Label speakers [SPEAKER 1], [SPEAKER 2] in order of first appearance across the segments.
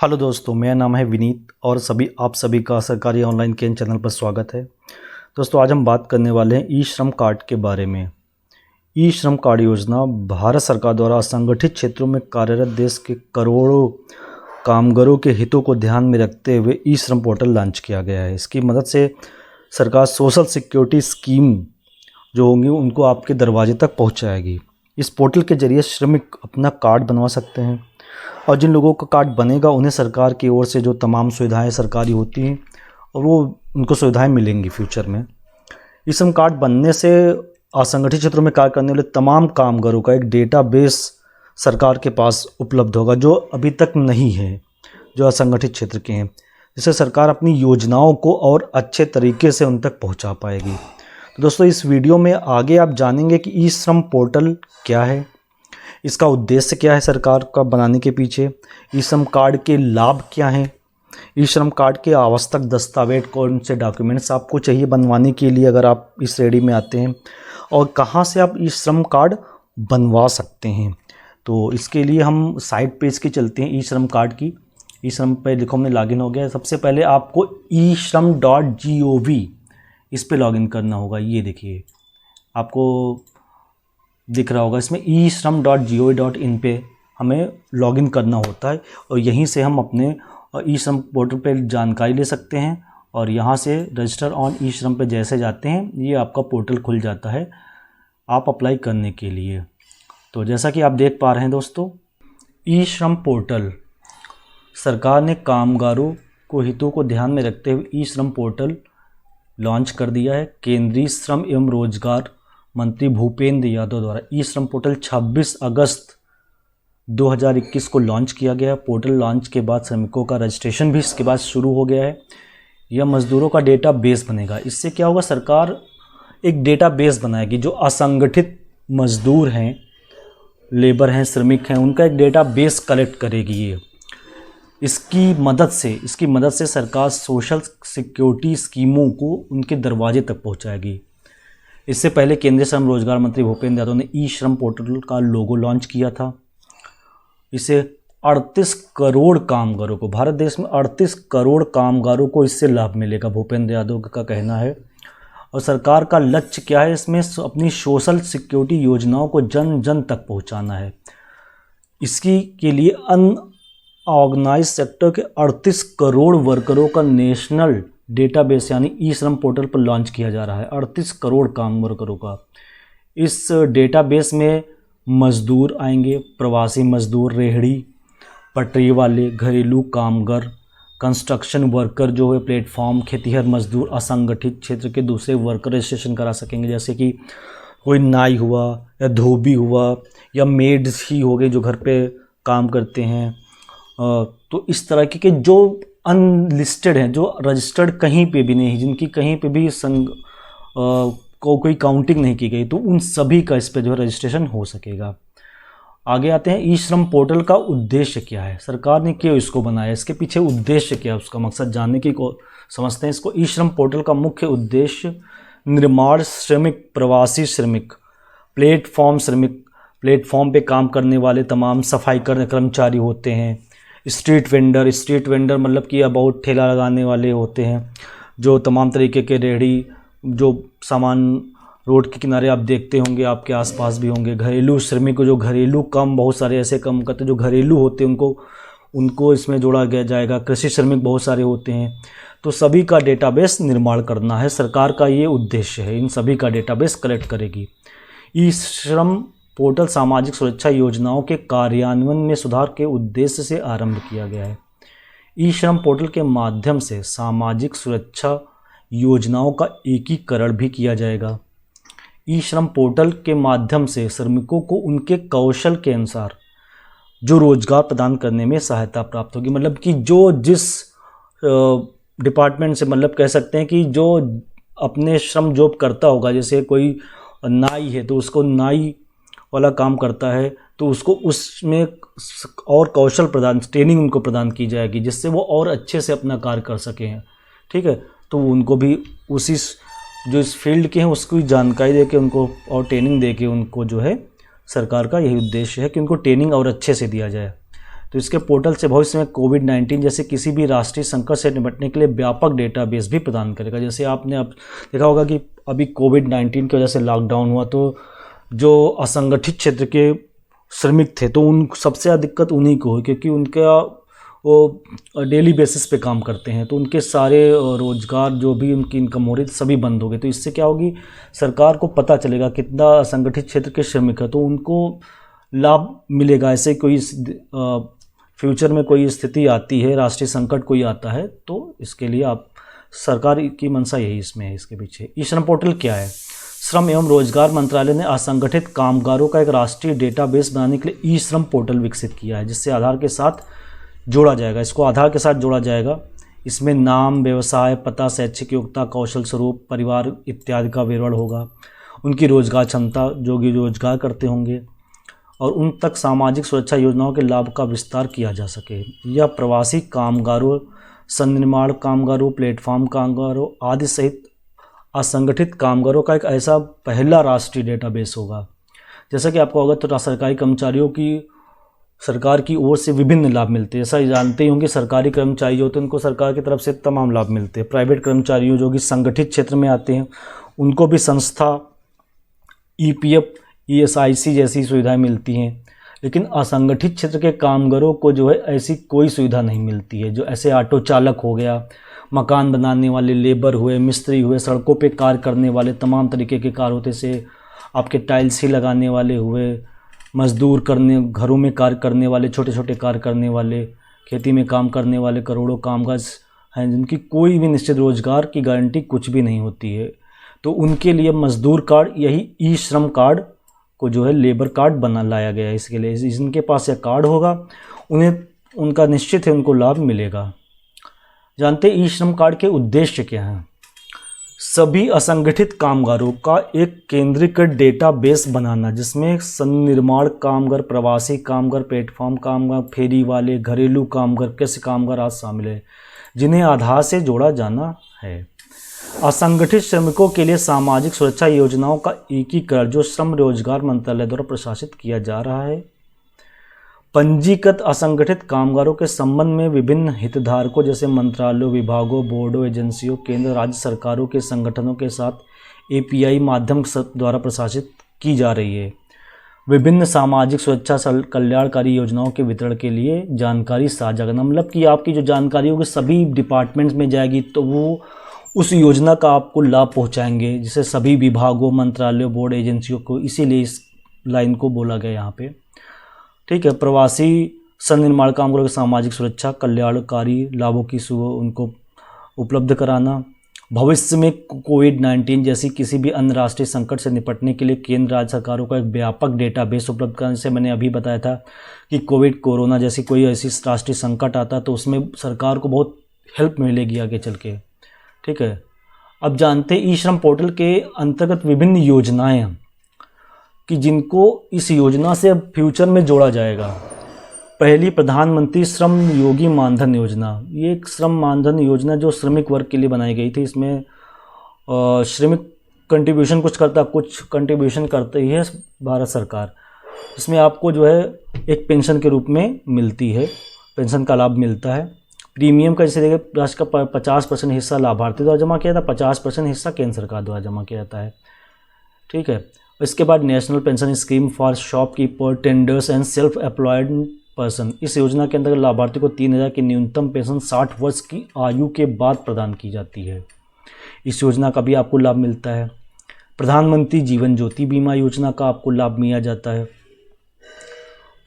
[SPEAKER 1] Hello दोस्तों, मेरा नाम है विनीत और आप सभी का सरकारी ऑनलाइन केन चैनल पर स्वागत है। दोस्तों, आज हम बात करने वाले हैं ई श्रम कार्ड के बारे में। ई श्रम कार्ड योजना भारत सरकार द्वारा असंगठित क्षेत्रों में कार्यरत देश के करोड़ों कामगारों के हितों को ध्यान में रखते हुए ई श्रम पोर्टल लॉन्च किया गया है। इसकी मदद से सरकार सोशल सिक्योरिटी स्कीम जो होंगी उनको आपके दरवाजे तक पहुँचाएगी। इस पोर्टल के जरिए श्रमिक अपना कार्ड बनवा सकते हैं और जिन लोगों का कार्ड बनेगा उन्हें सरकार की ओर से जो तमाम सुविधाएं सरकारी होती हैं और वो उनको सुविधाएं मिलेंगी फ्यूचर में। ई श्रम कार्ड बनने से असंगठित क्षेत्रों में कार्य करने वाले तमाम कामगारों का एक डेटाबेस सरकार के पास उपलब्ध होगा जो अभी तक नहीं है, जो असंगठित क्षेत्र के हैं, जिससे सरकार अपनी योजनाओं को और अच्छे तरीके से उन तक पहुँचा पाएगी। तो दोस्तों, इस वीडियो में आगे आप जानेंगे कि ई श्रम पोर्टल क्या है, इसका उद्देश्य क्या है सरकार का बनाने के पीछे, ई श्रम कार्ड के लाभ क्या हैं, ई श्रम कार्ड के आवश्यक दस्तावेज कौन से डॉक्यूमेंट्स आपको चाहिए बनवाने के लिए अगर आप इस श्रेणी में आते हैं, और कहां से आप ई श्रम कार्ड बनवा सकते हैं। तो इसके लिए हम साइट पेज के चलते हैं ई श्रम कार्ड की। ई श्रम पे देखो हमने लॉगिन हो गया है। सबसे पहले आपको eShram.gov इस पे लॉगिन करना होगा। ये देखिए आपको दिख रहा होगा, इसमें eShram.gov.in पे हमें लॉगिन करना होता है और यहीं से हम अपने ई श्रम पोर्टल पे जानकारी ले सकते हैं। और यहाँ से रजिस्टर ऑन ई श्रम पे जैसे जाते हैं ये आपका पोर्टल खुल जाता है आप अप्लाई करने के लिए। तो जैसा कि आप देख पा रहे हैं दोस्तों, ई श्रम पोर्टल सरकार ने कामगारों को हितों को ध्यान में रखते हुए ई श्रम पोर्टल लॉन्च कर दिया है। केंद्रीय श्रम एवं रोजगार मंत्री भूपेंद्र यादव द्वारा ई श्रम पोर्टल 26 अगस्त 2021 को लॉन्च किया गया। पोर्टल लॉन्च के बाद श्रमिकों का रजिस्ट्रेशन भी इसके बाद शुरू हो गया है। यह मजदूरों का डेटा बेस बनेगा। इससे क्या होगा, सरकार एक डेटा बेस बनाएगी जो असंगठित मजदूर हैं, लेबर हैं, श्रमिक हैं, उनका एक डेटा बेस कलेक्ट करेगी ये। इसकी मदद से सरकार सोशल सिक्योरिटी स्कीमों को उनके दरवाजे तक पहुंचाएगी। इससे पहले केंद्रीय श्रम रोजगार मंत्री भूपेंद्र यादव ने ई श्रम पोर्टल का लोगो लॉन्च किया था। इसे 38 करोड़ कामगारों को, भारत देश में 38 करोड़ कामगारों को इससे लाभ मिलेगा, भूपेंद्र यादव का कहना है। और सरकार का लक्ष्य क्या है, इसमें अपनी सोशल सिक्योरिटी योजनाओं को जन जन तक पहुंचाना है। इसकी के लिए अनऑर्गेनाइज सेक्टर के 38 करोड़ वर्करों का नेशनल डेटाबेस यानी ई श्रम पोर्टल पर लॉन्च किया जा रहा है। 38 करोड़ काम वर्करों का इस डेटाबेस में मजदूर आएंगे, प्रवासी मजदूर, रेहड़ी पटरी वाले, घरेलू कामगार, कंस्ट्रक्शन वर्कर जो है, प्लेटफॉर्म, खेतीहर मजदूर, असंगठित क्षेत्र के दूसरे वर्कर रजिस्ट्रेशन करा सकेंगे, जैसे कि कोई नाई हुआ या धोबी हुआ या मेड्स ही हो गए जो घर पे काम करते हैं। तो इस तरह के जो अनलिस्टेड हैं, जो रजिस्टर्ड कहीं पे भी नहीं, जिनकी कहीं पे भी कोई काउंटिंग नहीं की गई, तो उन सभी का इस पे जो है रजिस्ट्रेशन हो सकेगा। आगे आते हैं, ई श्रम पोर्टल का उद्देश्य क्या है, सरकार ने क्यों इसको बनाया, इसके पीछे उद्देश्य क्या है, उसका मकसद जानने की समझते हैं इसको। ई श्रम पोर्टल का मुख्य उद्देश्य निर्माण श्रमिक, प्रवासी श्रमिक, प्लेटफॉर्म श्रमिक, प्लेटफॉर्म पे काम करने वाले तमाम सफाई कर्मचारी होते हैं, स्ट्रीट वेंडर मतलब कि अबाउट ठेला लगाने वाले होते हैं, जो तमाम तरीके के रेहड़ी, जो सामान रोड के किनारे आप देखते होंगे, आपके आसपास भी होंगे। घरेलू श्रमिक, जो घरेलू काम, बहुत सारे ऐसे काम करते हैं जो घरेलू होते हैं, उनको इसमें जोड़ा गया जाएगा। कृषि श्रमिक बहुत सारे होते हैं। तो सभी का डेटाबेस निर्माण करना है, सरकार का ये उद्देश्य है, इन सभी का डेटाबेस कलेक्ट करेगी। ई श्रम पोर्टल सामाजिक सुरक्षा योजनाओं के कार्यान्वयन में सुधार के उद्देश्य से आरंभ किया गया है। ई श्रम पोर्टल के माध्यम से सामाजिक सुरक्षा योजनाओं का एकीकरण भी किया जाएगा। ई श्रम पोर्टल के माध्यम से श्रमिकों को उनके कौशल के अनुसार जो रोजगार प्रदान करने में सहायता प्राप्त होगी। मतलब कि जो जिस डिपार्टमेंट से, मतलब कह सकते हैं कि जो अपने श्रम जॉब करता होगा, जैसे कोई नाई है तो उसको नाई वाला काम करता है तो उसको उसमें और कौशल प्रदान, ट्रेनिंग उनको प्रदान की जाएगी जिससे वो और अच्छे से अपना कार्य कर सकें। ठीक है, तो उनको भी उसी जो इस फील्ड के हैं उसकी जानकारी दे के उनको और ट्रेनिंग दे के उनको जो है सरकार का यही उद्देश्य है कि उनको ट्रेनिंग और अच्छे से दिया जाए। तो इसके पोर्टल से भविष्य में कोविड-19 जैसे किसी भी राष्ट्रीय संकट से निपटने के लिए व्यापक डेटाबेस भी प्रदान करेगा। जैसे आपने अब देखा होगा कि अभी कोविड-19 की वजह से लॉकडाउन हुआ, तो जो असंगठित क्षेत्र के श्रमिक थे तो उन सबसे ज़्यादा दिक्कत उन्हीं को हुई, क्योंकि उनका वो डेली बेसिस पे काम करते हैं, तो उनके सारे रोज़गार जो भी उनकी इनकम हो रही थी सभी बंद हो गए। तो इससे क्या होगी, सरकार को पता चलेगा कितना असंगठित क्षेत्र के श्रमिक है, तो उनको लाभ मिलेगा। ऐसे कोई फ्यूचर में कोई स्थिति आती है, राष्ट्रीय संकट कोई आता है, तो इसके लिए आप सरकार की मंशा यही इसमें है, इसके पीछे। ई श्रम पोर्टल क्या है? श्रम एवं रोजगार मंत्रालय ने असंगठित कामगारों का एक राष्ट्रीय डेटाबेस बनाने के लिए ई श्रम पोर्टल विकसित किया है, जिससे आधार के साथ जोड़ा जाएगा। इसको आधार के साथ जोड़ा जाएगा। इसमें नाम, व्यवसाय, पता, शैक्षिक योग्यता, कौशल स्वरूप, परिवार इत्यादि का विवरण होगा। उनकी रोजगार क्षमता, जो भी रोजगार करते होंगे, और उन तक सामाजिक सुरक्षा योजनाओं के लाभ का विस्तार किया जा सके। यह प्रवासी कामगारों, संनिर्माण कामगारों, प्लेटफॉर्म कामगारों आदि सहित असंगठित कामगारों का एक ऐसा पहला राष्ट्रीय डेटाबेस होगा। जैसा कि आपको अवगत तो सरकारी कर्मचारियों की सरकार की ओर से विभिन्न लाभ मिलते हैं। ऐसा जानते ही होंगे, सरकारी कर्मचारी जो होते हैं उनको सरकार की तरफ से तमाम लाभ मिलते हैं। प्राइवेट कर्मचारियों जो कि संगठित क्षेत्र में आते हैं उनको भी संस्था, ईपीएफ, ईएसआईसी जैसी सुविधाएं मिलती हैं। लेकिन असंगठित क्षेत्र के कामगारों को जो है ऐसी कोई सुविधा नहीं मिलती है। जो ऐसे ऑटो चालक हो गया, मकान बनाने वाले लेबर हुए, मिस्त्री हुए, सड़कों पे कार्य करने वाले, तमाम तरीके के कार्य होते से आपके टाइल्स ही लगाने वाले हुए, मजदूर करने, घरों में कार्य करने वाले, छोटे छोटे कार्य करने वाले, खेती में काम करने वाले करोड़ों कामगार हैं जिनकी कोई भी निश्चित रोजगार की गारंटी कुछ भी नहीं होती है। तो उनके लिए मजदूर कार्ड, यही ई श्रम कार्ड को जो है लेबर कार्ड बना लाया गया है। इसके लिए जिनके पास यह कार्ड होगा उन्हें उनका निश्चित है उनको लाभ मिलेगा। जानते हैं ई श्रम कार्ड के उद्देश्य क्या हैं? सभी असंगठित कामगारों का एक केंद्रीकृत डेटाबेस बनाना, जिसमें संनिर्माण कामगार, प्रवासी कामगार, प्लेटफॉर्म कामगार, फेरी वाले, घरेलू कामगार, कृषि कामगार आदि शामिल है, जिन्हें आधार से जोड़ा जाना है। असंगठित श्रमिकों के लिए सामाजिक सुरक्षा योजनाओं का एकीकरण जो श्रम रोजगार मंत्रालय द्वारा प्रशासित किया जा रहा है। पंजीकृत असंगठित कामगारों के संबंध में विभिन्न हितधारकों जैसे मंत्रालयों, विभागों, बोर्डों, एजेंसियों, केंद्र राज्य सरकारों के संगठनों के साथ एपीआई माध्यम द्वारा प्रशासित की जा रही है। विभिन्न सामाजिक सुरक्षा कल्याणकारी योजनाओं के वितरण के लिए जानकारी साझा करना, मतलब कि आपकी जो जानकारी होगी सभी डिपार्टमेंट्स में जाएगी, तो वो उस योजना का आपको लाभ पहुंचाएंगे, जिसे सभी विभागों, मंत्रालयों, बोर्ड, एजेंसियों को, इसीलिए इस लाइन को बोला गया यहाँ पे। ठीक है। प्रवासी संनिर्माण कामगारों की सामाजिक सुरक्षा कल्याणकारी लाभों की उनको उपलब्ध कराना। भविष्य में कोविड-19 जैसी किसी भी अन्य राष्ट्रीय संकट से निपटने के लिए केंद्र राज्य सरकारों का एक व्यापक डेटाबेस उपलब्ध कराने से मैंने अभी बताया था कि कोरोना जैसी कोई ऐसी राष्ट्रीय संकट आता तो उसमें सरकार को बहुत हेल्प मिलेगी आगे चल के। ठीक है। अब जानते हैं ई श्रम पोर्टल के अंतर्गत विभिन्न योजनाएं हैं कि जिनको इस योजना से अब फ्यूचर में जोड़ा जाएगा। पहली, प्रधानमंत्री श्रम योगी मानधन योजना। ये एक श्रम मानधन योजना जो श्रमिक वर्ग के लिए बनाई गई थी। इसमें श्रमिक कंट्रीब्यूशन कुछ करता, कुछ कंट्रीब्यूशन करती है भारत सरकार। इसमें आपको जो है एक पेंशन के रूप में मिलती है, पेंशन का लाभ मिलता है। प्रीमियम का जैसे देखिए राशि का 50% हिस्सा लाभार्थी द्वारा जमा किया था, 50% हिस्सा केंद्र सरकार द्वारा जमा किया जाता है। ठीक है। इसके बाद national pension scheme for shopkeeper, tenders and self employed person. इस योजना के अंतर्गत लाभार्थी को 3,000 की न्यूनतम पेंशन 60 वर्ष की आयु के बाद प्रदान की जाती है। इस योजना का भी आपको लाभ मिलता है। प्रधानमंत्री जीवन ज्योति बीमा योजना का आपको लाभ मिला जाता है।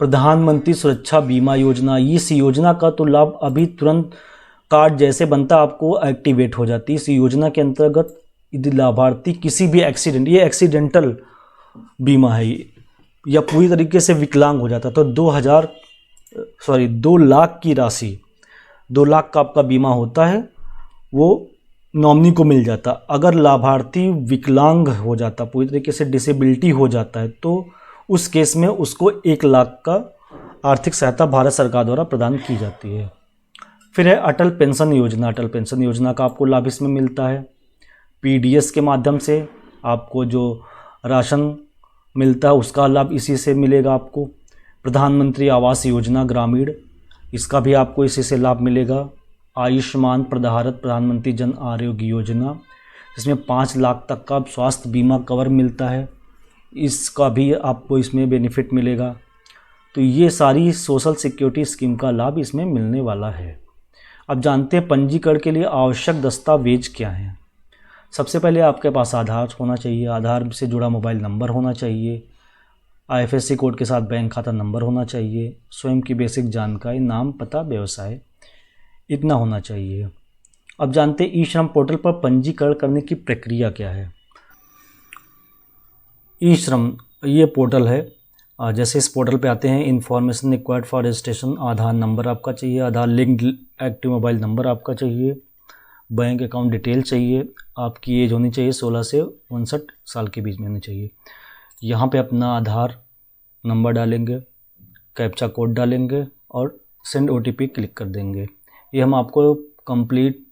[SPEAKER 1] प्रधानमंत्री सुरक्षा बीमा योजना, इस योजना का तो लाभ अभी तुरंत कार्ड जैसे बनता आपको एक्टिवेट हो जाती है। इस योजना के अंतर्गत यदि लाभार्थी किसी भी एक्सीडेंट, ये एक्सीडेंटल बीमा है या पूरी तरीके से विकलांग हो जाता तो 2 लाख की राशि, 2 लाख का आपका बीमा होता है, वो नॉमिनी को मिल जाता। अगर लाभार्थी विकलांग हो जाता, पूरी तरीके से डिसेबिलिटी हो जाता है, तो उस केस में उसको 1 लाख का आर्थिक सहायता भारत सरकार द्वारा प्रदान की जाती है। फिर है अटल पेंशन योजना। अटल पेंशन योजना का आपको लाभ इसमें मिलता है। पीडीएस के माध्यम से आपको जो राशन मिलता है उसका लाभ इसी से मिलेगा आपको। प्रधानमंत्री आवास योजना ग्रामीण, इसका भी आपको इसी से लाभ मिलेगा। आयुष्मान भारत प्रधानमंत्री जन आरोग्य योजना, इसमें 5 लाख तक का स्वास्थ्य बीमा कवर मिलता है, इसका भी आपको इसमें बेनिफिट मिलेगा। तो ये सारी सोशल सिक्योरिटी स्कीम का लाभ इसमें मिलने वाला है। अब जानते हैं पंजीकरण के लिए आवश्यक दस्तावेज क्या हैं। सबसे पहले आपके पास आधार होना चाहिए, आधार से जुड़ा मोबाइल नंबर होना चाहिए, IFSC कोड के साथ बैंक खाता नंबर होना चाहिए, स्वयं की बेसिक जानकारी, नाम, पता, व्यवसाय, इतना होना चाहिए। अब जानते हैं ई श्रम पोर्टल पर पंजीकरण करने की प्रक्रिया क्या है। ई श्रम ये पोर्टल है, जैसे इस पोर्टल पे आते हैं, information required for registration, Aadhaar number आपका चाहिए, आधार लिंक एक्टिव मोबाइल नंबर आपका चाहिए, बैंक अकाउंट डिटेल चाहिए, आपकी एज होनी चाहिए 16 से 59 साल के बीच में होनी चाहिए। यहाँ पे अपना आधार नंबर डालेंगे, कैप्चा कोड डालेंगे और सेंड OTP क्लिक कर देंगे। ये हम आपको कंप्लीट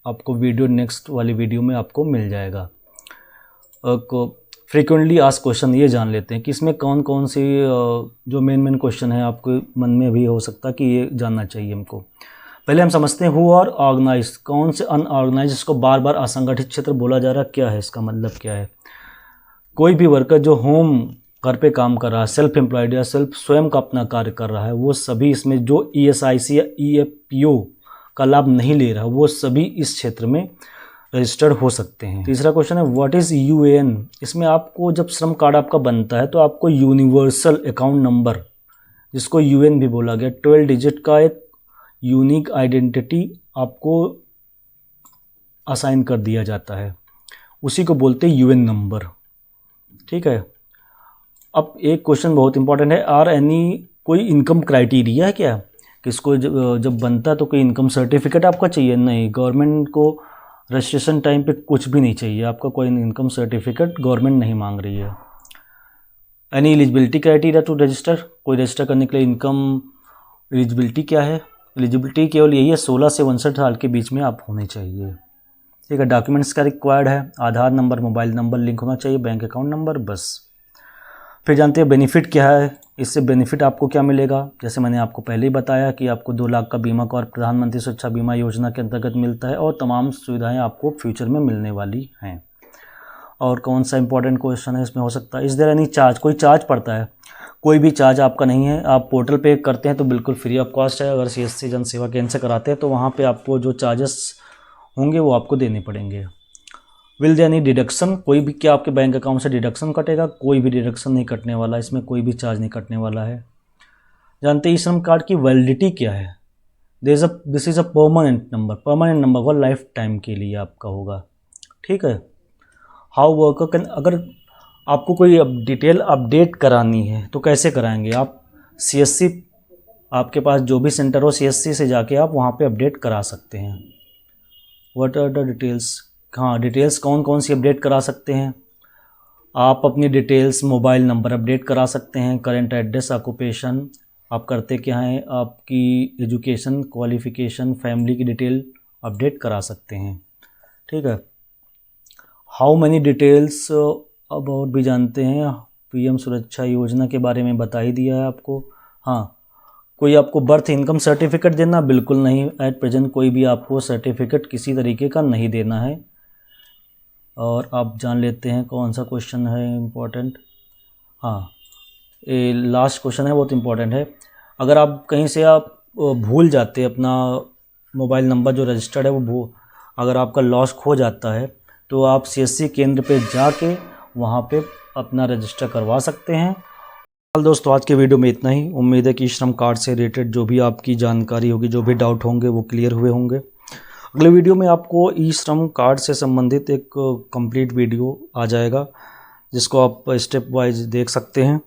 [SPEAKER 1] आपको वीडियो नेक्स्ट वाली वीडियो में आपको मिल जाएगा। फ्रीक्वेंटली आस्क्ड क्वेश्चन ये जान लेते हैं कि इसमें कौन कौन सी जो मेन क्वेश्चन है आपके मन में भी हो सकता है कि ये जानना चाहिए हमको। पहले हम समझते हैं हु आर ऑर्गेनाइज, कौन से अनऑर्गेनाइज, इसको बार बार असंगठित क्षेत्र बोला जा रहा है, क्या है इसका मतलब क्या है। कोई भी वर्कर जो होम घर पे काम कर रहा है, सेल्फ एम्प्लॉयड या स्वयं का अपना कार्य कर रहा है, वो सभी इसमें जो ESIC या EFPO का लाभ नहीं ले रहा, वो सभी इस क्षेत्र में रजिस्टर्ड हो सकते हैं। तीसरा क्वेश्चन है व्हाट इज़ UAN। इसमें आपको जब श्रम कार्ड आपका बनता है तो आपको यूनिवर्सल अकाउंट नंबर, जिसको UN भी बोला गया, 12 डिजिट का एक यूनिक आइडेंटिटी आपको असाइन कर दिया जाता है, उसी को बोलते हैं UN नंबर। ठीक है। अब एक क्वेश्चन बहुत इंपॉर्टेंट है, आर एनी कोई इनकम क्राइटेरिया है क्या, किसको जब बनता है तो कोई इनकम सर्टिफिकेट आपका चाहिए? नहीं, गवर्नमेंट को रजिस्ट्रेशन टाइम पे कुछ भी नहीं चाहिए, आपका कोई इनकम सर्टिफिकेट गवर्नमेंट नहीं मांग रही है। Any eligibility criteria to register, कोई रजिस्टर करने के लिए इनकम एलिजिबिलिटी क्या है? एलिजिबिलिटी केवल यही है 16 से 59 साल के बीच में आप होने चाहिए। ठीक है। डॉक्यूमेंट्स का रिक्वायर्ड है, आधार नंबर, मोबाइल नंबर लिंक होना चाहिए, बैंक अकाउंट नंबर, बस। फिर जानते हैं बेनिफिट क्या है, इससे बेनिफिट आपको क्या मिलेगा। जैसे मैंने आपको पहले ही बताया कि आपको 2 लाख का बीमा कवर प्रधानमंत्री सुरक्षा बीमा योजना के अंतर्गत मिलता है और तमाम सुविधाएं आपको फ्यूचर में मिलने वाली हैं। और कौन सा इंपॉर्टेंट क्वेश्चन है इसमें हो सकता है, इस देयर एनी चार्ज, कोई चार्ज पड़ता है? कोई भी चार्ज आपका नहीं है, आप पोर्टल पे करते हैं तो बिल्कुल फ्री ऑफ कॉस्ट है। अगर CSC जन सेवा केंद्र से कराते हैं तो वहाँ पर आपको जो चार्जेस होंगे वो आपको देने पड़ेंगे। विल देयर एनी डिडक्शन, कोई भी क्या आपके बैंक अकाउंट से डिडक्शन कटेगा? कोई भी डिडक्शन नहीं कटने वाला, इसमें कोई भी चार्ज नहीं कटने वाला है। जानते हैं ई श्रम कार्ड की वैलिडिटी क्या है? This is a permanent number होगा, लाइफ टाइम के लिए आपका होगा। ठीक है। हाउ वर्कर कैन, अगर आपको कोई डिटेल अपडेट करानी है तो कैसे कराएंगे आप? CSC, आपके पास जो भी सेंटर हो CSC से जाके आप वहाँ पे अपडेट करा सकते हैं। व्हाट आर द डिटेल्स, हाँ, डिटेल्स कौन कौन सी अपडेट करा सकते हैं आप? अपनी डिटेल्स, मोबाइल नंबर अपडेट करा सकते हैं, करेंट एड्रेस, ऑक्यूपेशन, आप करते क्या हैं, आपकी एजुकेशन, क्वालिफ़िकेशन, फैमिली की डिटेल अपडेट करा सकते हैं। ठीक है। हाउ मैनी डिटेल्स, अब और भी जानते हैं, PM सुरक्षा योजना के बारे में बता ही दिया है आपको। हाँ, कोई आपको बर्थ इनकम सर्टिफिकेट देना? बिल्कुल नहीं, एट प्रेजेंट कोई भी आपको सर्टिफिकेट किसी तरीके का नहीं देना है। और आप जान लेते हैं कौन सा क्वेश्चन है इम्पोर्टेंट। हाँ, ये लास्ट क्वेश्चन है, बहुत इम्पोर्टेंट है। अगर आप कहीं से आप भूल जाते हैं अपना मोबाइल नंबर जो रजिस्टर्ड है वो अगर आपका लॉस खो जाता है तो आप CSC केंद्र पे जाके वहाँ पे अपना रजिस्टर करवा सकते हैं। दोस्तों, आज के वीडियो में इतना ही। उम्मीद है कि श्रम कार्ड से रिलेटेड जो भी आपकी जानकारी होगी, जो भी डाउट होंगे वो क्लियर हुए होंगे। अगले वीडियो में आपको ई श्रम कार्ड से संबंधित एक कंप्लीट वीडियो आ जाएगा जिसको आप स्टेप वाइज देख सकते हैं।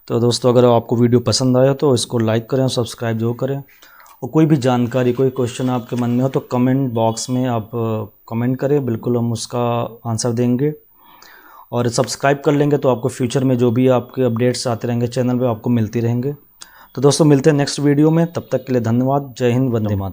[SPEAKER 1] तो दोस्तों, अगर आपको वीडियो पसंद आया तो इसको लाइक करें, सब्सक्राइब जरूर करें। और कोई भी जानकारी, कोई क्वेश्चन आपके मन में हो तो कमेंट बॉक्स में आप कमेंट करें, बिल्कुल हम उसका आंसर देंगे। और सब्सक्राइब कर लेंगे तो आपको फ्यूचर में जो भी आपके अपडेट्स आते रहेंगे चैनल पे आपको मिलती रहेंगे। तो दोस्तों, मिलते हैं नेक्स्ट वीडियो में, तब तक के लिए धन्यवाद। जय हिंद, वंदे मातरम।